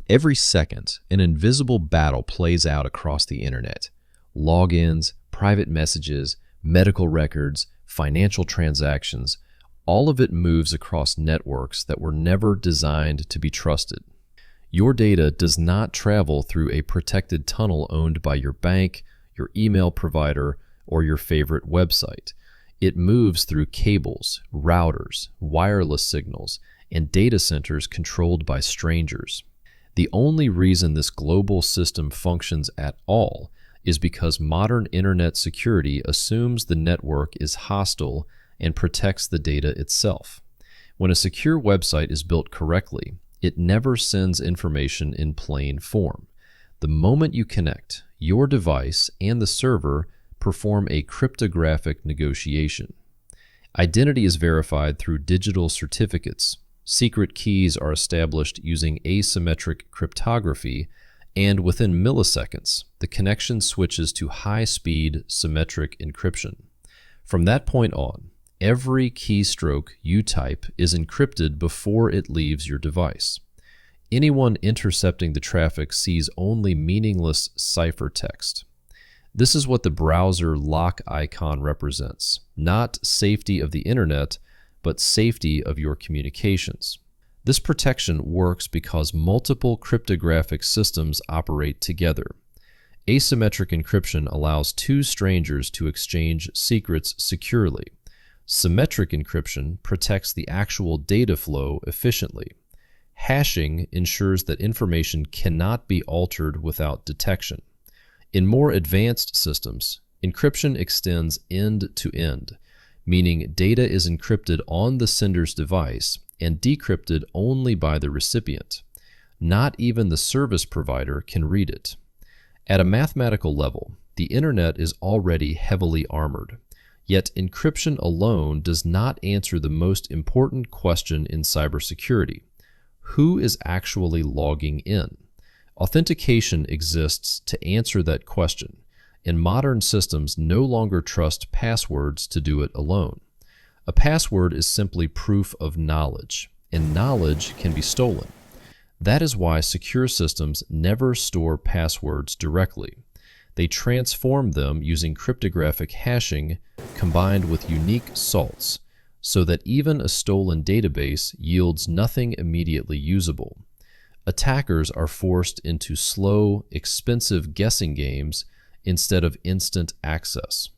Every second, an invisible battle plays out across the internet. Logins, private messages, medical records, financial transactions, all of it moves across networks that were never designed to be trusted. Your data does not travel through a protected tunnel owned by your bank, your email provider, or your favorite website. It moves through cables, routers, wireless signals, and data centers controlled by strangers. The only reason this global system functions at all is because modern internet security assumes the network is hostile and protects the data itself. When a secure website is built correctly, it never sends information in plain form. The moment you connect, your device and the server perform a cryptographic negotiation. Identity is verified through digital certificates. Secret keys are established using asymmetric cryptography, and within milliseconds, the connection switches to high-speed symmetric encryption. From that point on, every keystroke you type is encrypted before it leaves your device. Anyone intercepting the traffic sees only meaningless ciphertext. This is what the browser lock icon represents, not safety of the internet, but safety of your communications. This protection works because multiple cryptographic systems operate together. Asymmetric encryption allows two strangers to exchange secrets securely. Symmetric encryption protects the actual data flow efficiently. Hashing ensures that information cannot be altered without detection. In more advanced systems, encryption extends end-to-end, meaning data is encrypted on the sender's device and decrypted only by the recipient. Not even the service provider can read it. At a mathematical level, the internet is already heavily armored. Yet encryption alone does not answer the most important question in cybersecurity: who is actually logging in? Authentication exists to answer that question, and modern systems no longer trust passwords to do it alone. A password is simply proof of knowledge, and knowledge can be stolen. That is why secure systems never store passwords directly. They transform them using cryptographic hashing combined with unique salts, so that even a stolen database yields nothing immediately usable. Attackers are forced into slow, expensive guessing games instead of instant access.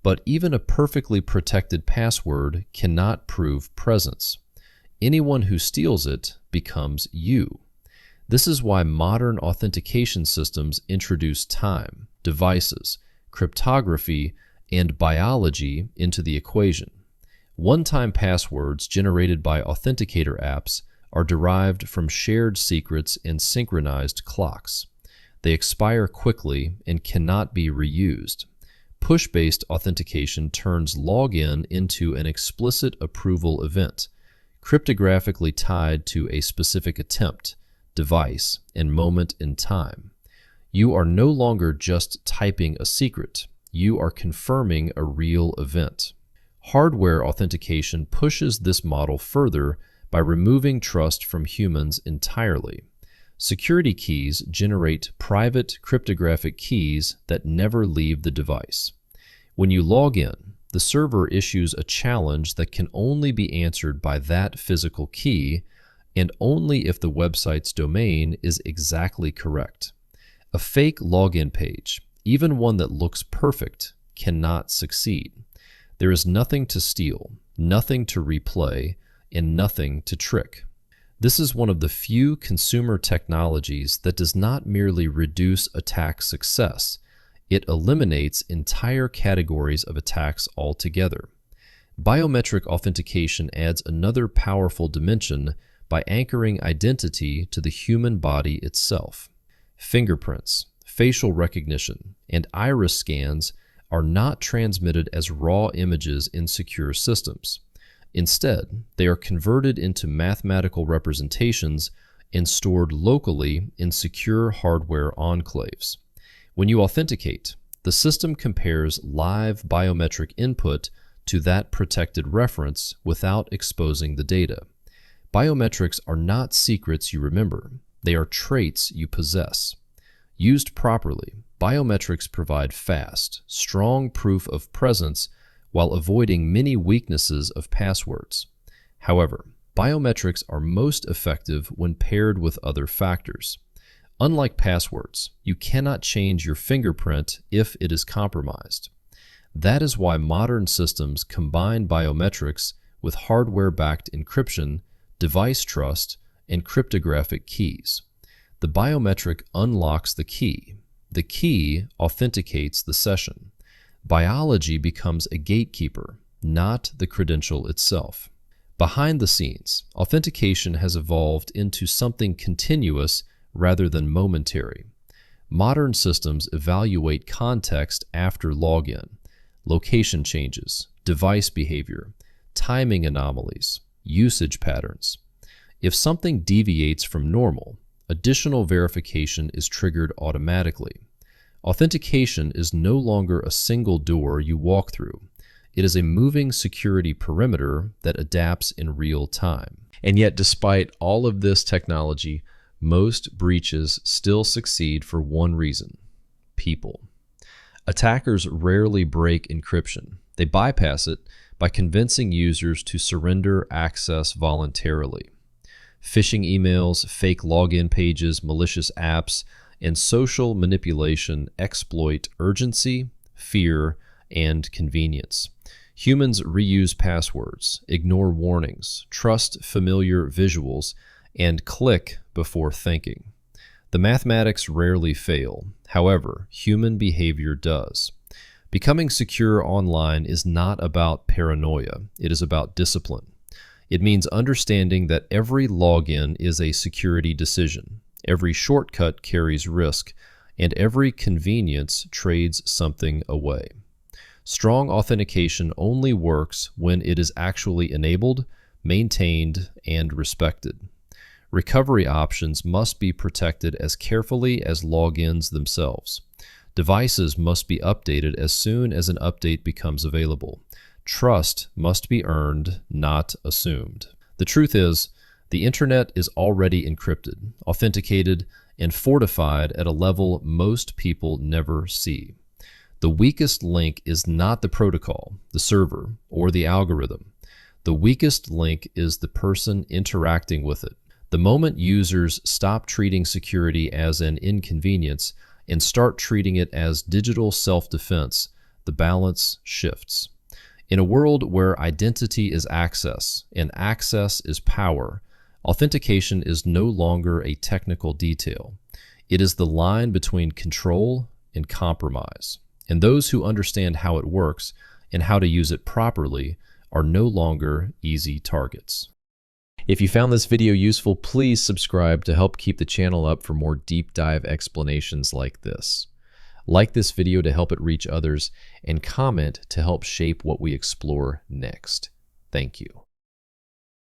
But even a perfectly protected password cannot prove presence. Anyone who steals it becomes you. This is why modern authentication systems introduce time, devices, cryptography, and biology into the equation. One-time passwords generated by authenticator apps are derived from shared secrets and synchronized clocks. They expire quickly and cannot be reused. Push-based authentication turns login into an explicit approval event, cryptographically tied to a specific attempt, device, and moment in time. You are no longer just typing a secret. You are confirming a real event. Hardware authentication pushes this model further by removing trust from humans entirely. Security keys generate private cryptographic keys that never leave the device. When you log in, the server issues a challenge that can only be answered by that physical key, and only if the website's domain is exactly correct. A fake login page, even one that looks perfect, cannot succeed. There is nothing to steal, nothing to replay, and nothing to trick. This is one of the few consumer technologies that does not merely reduce attack success, it eliminates entire categories of attacks altogether. Biometric authentication adds another powerful dimension by anchoring identity to the human body itself. Fingerprints, facial recognition, and iris scans are not transmitted as raw images in secure systems. Instead, they are converted into mathematical representations and stored locally in secure hardware enclaves. When you authenticate, the system compares live biometric input to that protected reference without exposing the data. Biometrics are not secrets you remember. They are traits you possess. Used properly, biometrics provide fast, strong proof of presence while avoiding many weaknesses of passwords. However, biometrics are most effective when paired with other factors. Unlike passwords, you cannot change your fingerprint if it is compromised. That is why modern systems combine biometrics with hardware-backed encryption, device trust, and cryptographic keys. The biometric unlocks the key. The key authenticates the session. Biology becomes a gatekeeper, not the credential itself. Behind the scenes, authentication has evolved into something continuous rather than momentary. Modern systems evaluate context after login, location changes, device behavior, timing anomalies, usage patterns. If something deviates from normal, additional verification is triggered automatically. Authentication is no longer a single door you walk through. It is a moving security perimeter that adapts in real time. And yet, despite all of this technology, most breaches still succeed for one reason: people. Attackers rarely break encryption. They bypass it by convincing users to surrender access voluntarily. Phishing emails, fake login pages, malicious apps, and social manipulation exploit urgency, fear, and convenience. Humans reuse passwords, ignore warnings, trust familiar visuals, and click before thinking. The mathematics rarely fail. However, human behavior does. Becoming secure online is not about paranoia. It is about discipline. It means understanding that every login is a security decision. Every shortcut carries risk, and every convenience trades something away. Strong authentication only works when it is actually enabled, maintained, and respected. Recovery options must be protected as carefully as logins themselves. Devices must be updated as soon as an update becomes available. Trust must be earned, not assumed. The truth is, the internet is already encrypted, authenticated, and fortified at a level most people never see. The weakest link is not the protocol, the server, or the algorithm. The weakest link is the person interacting with it. The moment users stop treating security as an inconvenience and start treating it as digital self-defense, the balance shifts. In a world where identity is access and access is power, authentication is no longer a technical detail. It is the line between control and compromise. And those who understand how it works and how to use it properly are no longer easy targets. If you found this video useful, please subscribe to help keep the channel up for more deep dive explanations like this. Like this video to help it reach others, and comment to help shape what we explore next. Thank you.